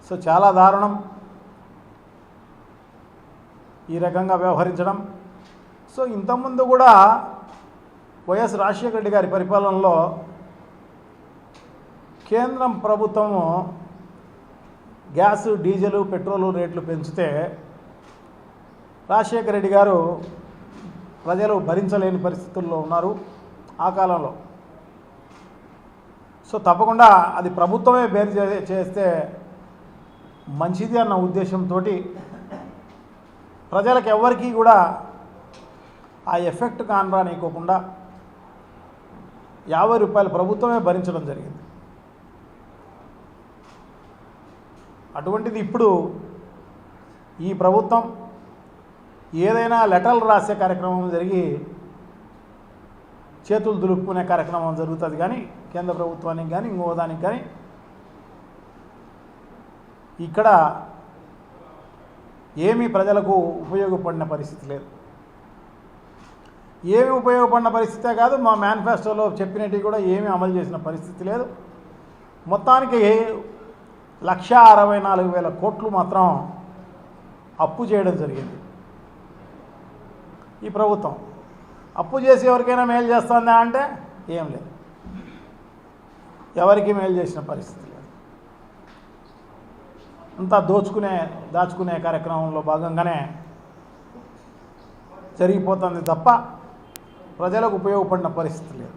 So చాలా దారుణం ఈ రకంగా వ్యవహరించడం. సో ఇంతకుముందు కూడా వైఎస్ రాజశేఖర రెడ్డి గారి పరిపాలనలో కేంద్రం ప్రభుత్వము గ్యాసు, డీజిల్, పెట్రోలు రేట్లు పెంచితే రాజశేఖర రెడ్డి గారు ప్రజలు భరించలేని పరిస్థితుల్లో ఉన్నారు ఆ కాలంలో. సో తప్పకుండా అది ప్రభుత్వమే బేర్ చేస్తే మంచిది అన్న ఉద్దేశంతో ప్రజలకు ఎవరికీ కూడా ఆ ఎఫెక్ట్ కానరానికోకుండా 50 రూపాయలు ప్రభుత్వమే భరించడం జరిగింది. అటువంటిది ఇప్పుడు ఈ ప్రభుత్వం ఏదైనా లెటర్లు రాసే కార్యక్రమం జరిగి చేతులు దులుపుకునే కార్యక్రమం జరుగుతుంది కానీ కేంద్ర ప్రభుత్వానికి కానీ ఇంకోదానికి కానీ ఇక్కడ ఏమీ ప్రజలకు ఉపయోగపడిన పరిస్థితి లేదు. ఏమి ఉపయోగపడిన పరిస్థితే కాదు, మా మేనిఫెస్టోలో చెప్పినట్టు కూడా ఏమీ అమలు చేసిన పరిస్థితి లేదు. మొత్తానికి 1,64,000 కోట్లు మాత్రం అప్పు చేయడం జరిగింది. ఈ ప్రభుత్వం అప్పు చేసి ఎవరికైనా మేలు చేస్తుందా అంటే ఏం లేదు, ఎవరికి మేలు చేసిన పరిస్థితి లేదు. అంతా దాచుకునే కార్యక్రమంలో భాగంగానే జరిగిపోతుంది తప్ప ప్రజలకు ఉపయోగపడిన పరిస్థితి లేదు.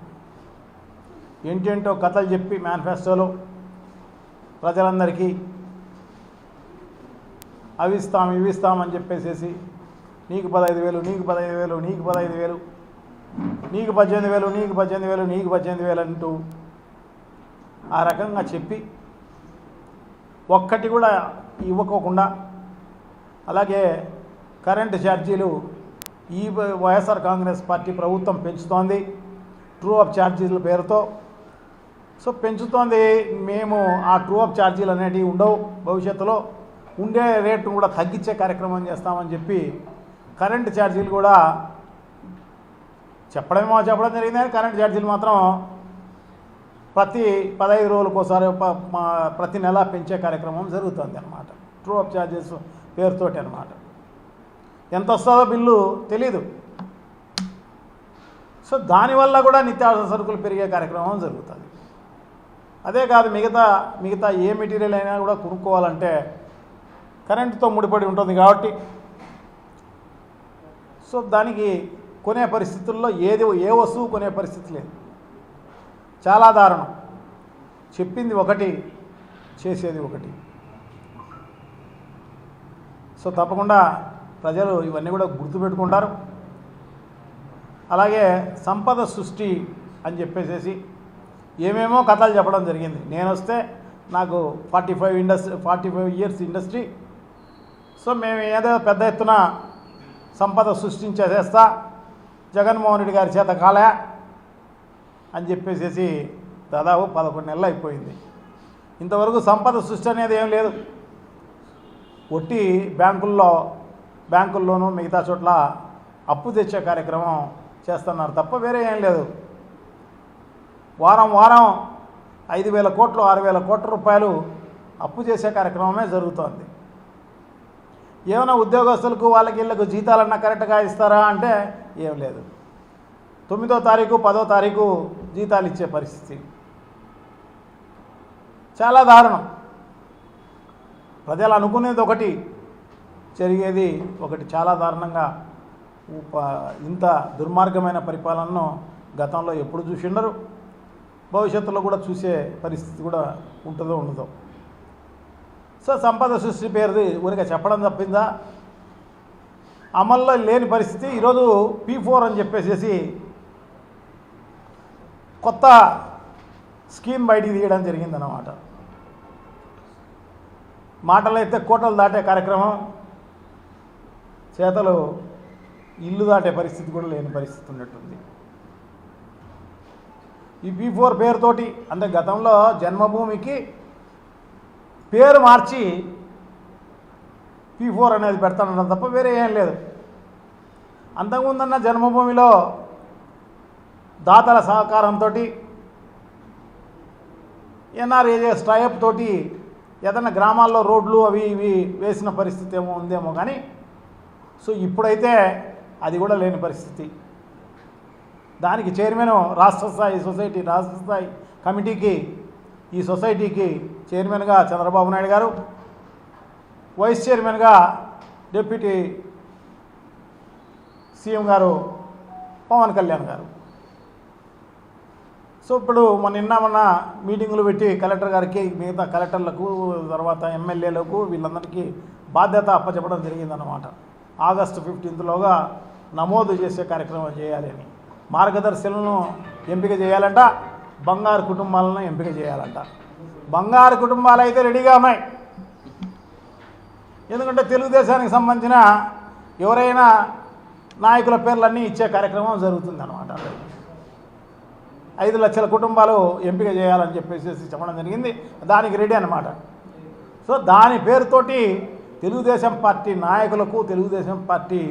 ఏంటేంటో కథలు చెప్పి మేనిఫెస్టోలో ప్రజలందరికీ అవి ఇస్తామని చెప్పేసేసి నీకు 15,000, నీకు 15,000, నీకు 15,000, నీకు 18,000, నీకు 18,000, నీకు 18,000 అంటూ ఆ రకంగా చెప్పి ఒక్కటి కూడా ఇవ్వకోకుండా, అలాగే కరెంటు ఛార్జీలు ఈ వైఎస్ఆర్ కాంగ్రెస్ పార్టీ ప్రభుత్వం పెంచుతోంది ట్రూ అప్ ఛార్జీల పేరుతో. సో పెంచుతోంది, మేము ఆ ట్రూ అప్ ఛార్జీలు అనేటివి ఉండవు, భవిష్యత్తులో ఉండే రేటును కూడా తగ్గించే కార్యక్రమం చేస్తామని చెప్పి కరెంటు ఛార్జీలు కూడా చెప్పడం జరిగింది. కానీ కరెంటు ఛార్జీలు మాత్రం ప్రతి 15 రోజులకోసారి ప్రతి నెల పెంచే కార్యక్రమం జరుగుతుంది అన్నమాట, ట్రూ అప్ ఛార్జెస్ పేరుతోటి అన్నమాట. ఎంత వస్తుందో బిల్లు తెలీదు. సో దానివల్ల కూడా నిత్యావసర సరుకులు పెరిగే కార్యక్రమం జరుగుతుంది. అదే కాదు, మిగతా ఏ మెటీరియల్ అయినా కూడా కొనుక్కోవాలంటే కరెంటుతో ముడిపడి ఉంటుంది కాబట్టి సో దానికి కొనే పరిస్థితుల్లో ఏ వస్తువు కొనే పరిస్థితి లేదు. చాలా దారుణం. చెప్పింది ఒకటి, చేసేది ఒకటి. సో తప్పకుండా ప్రజలు ఇవన్నీ కూడా గుర్తుపెట్టుకుంటారు. అలాగే సంపద సృష్టి అని చెప్పేసేసి ఏమేమో కథలు చెప్పడం జరిగింది. నేను వస్తే నాకు 45 ఇయర్స్ ఇండస్ట్రీ, సో మేము ఏదో పెద్ద ఎత్తున సంపద సృష్టించేసేస్తా, జగన్మోహన్ రెడ్డి గారి చేత కాలే అని చెప్పేసేసి దాదాపు 11 నెలలు అయిపోయింది. ఇంతవరకు సంపద సృష్టి అనేది ఏం లేదు. ఒట్టి బ్యాంకుల్లోనూ మిగతా చోట్ల అప్పు తెచ్చే కార్యక్రమం చేస్తున్నారు తప్ప వేరే ఏం లేదు. వారం 5,000 కోట్లు 6,000 కోట్ల రూపాయలు అప్పు చేసే కార్యక్రమమే జరుగుతోంది. ఏమైనా ఉద్యోగస్తులకు వీళ్ళకు జీతాలన్నా కరెక్ట్గా ఇస్తారా అంటే ఏం లేదు. 9వ తారీఖు 10వ తారీఖు జీతాలు ఇచ్చే పరిస్థితి. చాలా దారుణం. ప్రజలు అనుకునేది ఒకటి, జరిగేది ఒకటి. చాలా దారుణంగా ఇంత దుర్మార్గమైన పరిపాలనను గతంలో ఎప్పుడు చూసిండరు, భవిష్యత్తులో కూడా చూసే పరిస్థితి కూడా ఉంటుందో ఉండదో. సో సంపద సృష్టి పేరుది ఊరిగా చెప్పడం తప్పిందా, అమల్లో లేని పరిస్థితి. ఈరోజు P4 అని చెప్పేసి కొత్త స్కీమ్ బయటికి తీయడం జరిగిందన్నమాట. మాటలైతే కోటలు దాటే కార్యక్రమం, చేతలు ఇల్లు దాటే పరిస్థితి కూడా లేని పరిస్థితి ఉన్నట్టుంది. ఈ P4 పేరుతోటి, అంటే గతంలో జన్మభూమికి పేరు మార్చి P4 అనేది పెడతానన్న తప్ప వేరే ఏం లేదు. అంతకుముందన్న జన్మభూమిలో దాతల సహకారంతో NRAJS టైఅప్ తోటి ఏదైనా గ్రామాల్లో రోడ్లు అవి ఇవి వేసిన పరిస్థితి ఏమో ఉందేమో కానీ సో ఇప్పుడైతే అది కూడా లేని పరిస్థితి. దానికి చైర్మన్ రాష్ట్ర స్థాయి కమిటీకి ఈ సొసైటీకి చైర్మన్గా చంద్రబాబు నాయుడు గారు, వైస్ చైర్మన్గా డిప్యూటీ సీఎం గారు పవన్ కళ్యాణ్ గారు. సో ఇప్పుడు మొన్న మీటింగులు పెట్టి కలెక్టర్ గారికి, మిగతా కలెక్టర్లకు, తర్వాత ఎమ్మెల్యేలకు వీళ్ళందరికీ బాధ్యత అప్పచెప్పడం జరిగిందన్నమాట. ఆగస్టు 15లోగా నమోదు చేసే కార్యక్రమం చేయాలి అని. మార్గదర్శులను ఎంపిక చేయాలంట, బంగారు కుటుంబాలను ఎంపిక చేయాలంట. బంగారు కుటుంబాలు అయితే రెడీగా ఉన్నాయి. ఎందుకంటే తెలుగుదేశానికి సంబంధించిన ఎవరైనా నాయకుల పేర్లన్నీ ఇచ్చే కార్యక్రమం జరుగుతుందన్నమాట. 5 లక్షల కుటుంబాలు ఎంపిక చేయాలని చెప్పేసి చెప్పడం జరిగింది. దానికి రెడీ అన్నమాట. సో దాని పేరుతోటి తెలుగుదేశం పార్టీ నాయకులకు, తెలుగుదేశం పార్టీ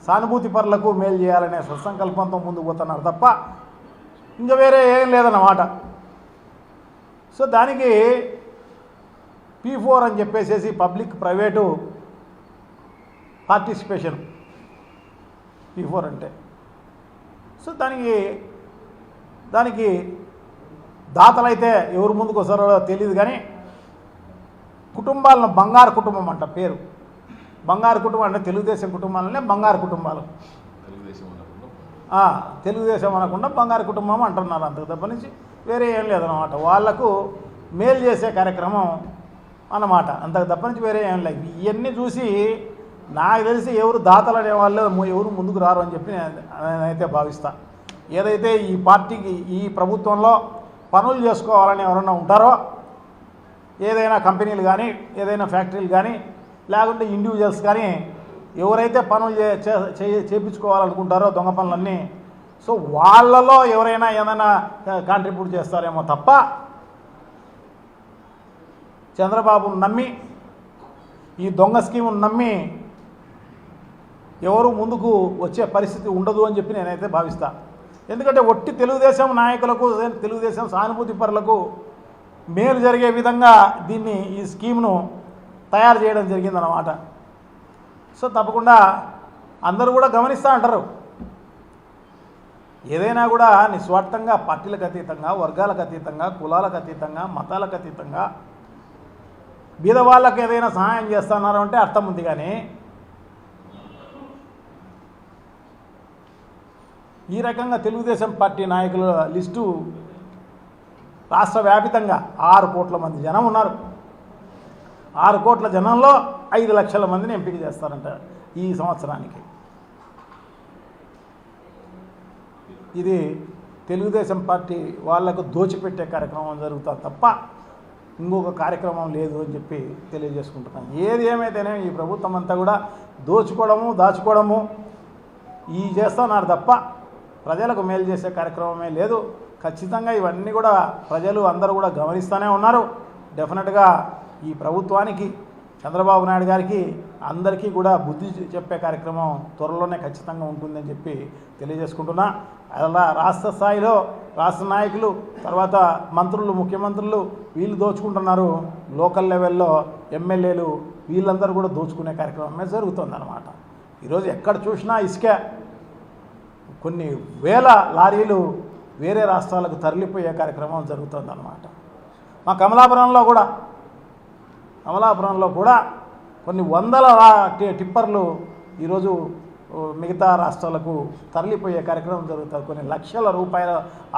సానుభూతి పరులకు మేలు చేయాలనే సత్సంకల్పంతో ముందుకు పోతున్నారు తప్ప ఇంకా వేరే ఏం లేదన్నమాట. సో దానికి P4 అని చెప్పేసి పబ్లిక్ ప్రైవేటు పార్టిసిపేషన్ P4 అంటే. సో దానికి దాతలైతే ఎవరు ముందుకు వస్తారో తెలియదు కానీ కుటుంబాలను బంగారు కుటుంబం అంట పేరు. బంగారు కుటుంబం అంటే తెలుగుదేశం కుటుంబాలనే బంగారు కుటుంబాలు, తెలుగుదేశం అనకుండా బంగారు కుటుంబం అంటున్నారు. అంతకు తప్ప నుంచి వేరే ఏం లేదన్నమాట. వాళ్లకు మేలు చేసే కార్యక్రమం అన్నమాట. అంతకు తప్ప నుంచి వేరే ఏం లేదు. ఇవన్నీ చూసి నాకు తెలిసి ఎవరు దాతలు అనేవాళ్ళు ఎవరు ముందుకు రారు అని చెప్పి నేనైతే భావిస్తా. ఏదైతే ఈ పార్టీకి, ఈ ప్రభుత్వంలో పనులు చేసుకోవాలని ఎవరన్నా ఉంటారో, ఏదైనా కంపెనీలు కానీ, ఏదైనా ఫ్యాక్టరీలు కానీ, లేకుంటే ఇండివిజువల్స్ కానీ ఎవరైతే పనులు చేయించుకోవాలనుకుంటారో దొంగ పనులన్నీ, సో వాళ్ళలో ఎవరైనా ఏదైనా కాంట్రిబ్యూట్ చేస్తారేమో తప్ప చంద్రబాబును నమ్మి, ఈ దొంగ స్కీమును నమ్మి ఎవరు ముందుకు వచ్చే పరిస్థితి ఉండదు అని చెప్పి నేనైతే భావిస్తా. ఎందుకంటే ఒట్టి తెలుగుదేశం నాయకులకు, తెలుగుదేశం సానుభూతి పరులకు మేలు జరిగే విధంగా ఈ స్కీమ్ను తయారు చేయడం జరిగిందన్నమాట. సో తప్పకుండా అందరూ కూడా గమనిస్తూ ఉంటారు. ఏదైనా కూడా నిస్వార్థంగా, పార్టీలకు అతీతంగా, వర్గాలకు అతీతంగా, కులాలకు అతీతంగా, మతాలకు అతీతంగా బీదవాళ్ళకు ఏదైనా సహాయం చేస్తున్నారు అంటే అర్థం ఉంది. కానీ ఈ రకంగా తెలుగుదేశం పార్టీ నాయకుల లిస్టు రాష్ట్ర వ్యాపితంగా 6 కోట్ల మంది జనం ఉన్నారు. 6 కోట్ల జనంలో 5 లక్షల మందిని ఎంపిక చేస్తారంట ఈ సంవత్సరానికి. ఇది తెలుగుదేశం పార్టీ వాళ్లకు దోచిపెట్టే కార్యక్రమం జరుగుతుంది తప్ప ఇంకొక కార్యక్రమం లేదు అని చెప్పి తెలియజేసుకుంటున్నాను. ఏది ఏమైతేనే ఈ ప్రభుత్వం అంతా కూడా దాచుకోవడము ఈ చేస్తున్నారు తప్ప ప్రజలకు మేలు చేసే కార్యక్రమమే లేదు. ఖచ్చితంగా ఇవన్నీ కూడా ప్రజలు అందరూ కూడా గమనిస్తూనే ఉన్నారు. డెఫినెట్గా ఈ ప్రభుత్వానికి, చంద్రబాబు నాయుడు గారికి అందరికీ కూడా బుద్ధి చెప్పే కార్యక్రమం త్వరలోనే ఖచ్చితంగా ఉంటుందని చెప్పి తెలియజేసుకుంటున్నా. అలా రాష్ట్ర స్థాయిలో రాష్ట్ర నాయకులు, తర్వాత మంత్రులు, ముఖ్యమంత్రులు వీళ్ళు దోచుకుంటున్నారు. లోకల్ లెవెల్లో ఎమ్మెల్యేలు వీళ్ళందరూ కూడా దోచుకునే కార్యక్రమమే జరుగుతుందన్నమాట. ఈరోజు ఎక్కడ చూసినా ఇసుక కొన్ని వేల లారీలు వేరే రాష్ట్రాలకు తరలిపోయే కార్యక్రమం జరుగుతుందన్నమాట. మా కమలాపురంలో కూడా కొన్ని వందల టిప్పర్లు ఈరోజు మిగతా రాష్ట్రాలకు తరలిపోయే కార్యక్రమం జరుగుతుంది. కొన్ని లక్షల రూపాయల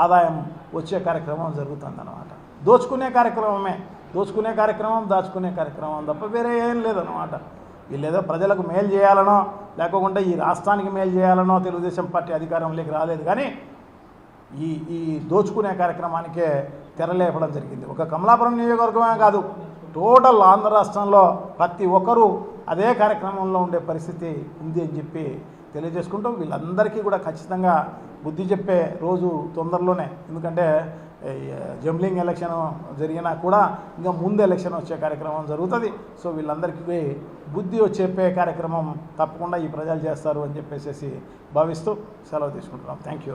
ఆదాయం వచ్చే కార్యక్రమం జరుగుతుందన్నమాట. దోచుకునే కార్యక్రమం దాచుకునే కార్యక్రమం తప్ప వేరే ఏం లేదన్నమాట. వీళ్ళేదో ప్రజలకు మేలు చేయాలనో, లేకపోతే ఈ రాష్ట్రానికి మేలు చేయాలనో తెలుగుదేశం పార్టీ అధికారంలోకి రాలేదు. కానీ ఈ దోచుకునే కార్యక్రమానికే తెరలేపడం జరిగింది. ఒక కమలాపురం నియోజకవర్గమే కాదు, టోటల్ ఆంధ్ర రాష్ట్రంలో ప్రతి ఒక్కరూ అదే కార్యక్రమంలో ఉండే పరిస్థితి ఉంది అని చెప్పి తెలియజేసుకుంటూ వీళ్ళందరికీ కూడా ఖచ్చితంగా బుద్ధి చెప్పే రోజు తొందరలోనే. ఎందుకంటే జంబ్లింగ్ ఎలక్షన్ జరిగినా కూడా ఇంకా ముందు ఎలక్షన్ వచ్చే కార్యక్రమం జరుగుతుంది. సో వీళ్ళందరికీ బుద్ధి చెప్పే కార్యక్రమం తప్పకుండా ఈ ప్రజలు చేస్తారు అని చెప్పేసి భావిస్తూ సెలవు తీసుకుంటున్నాం. Thank you.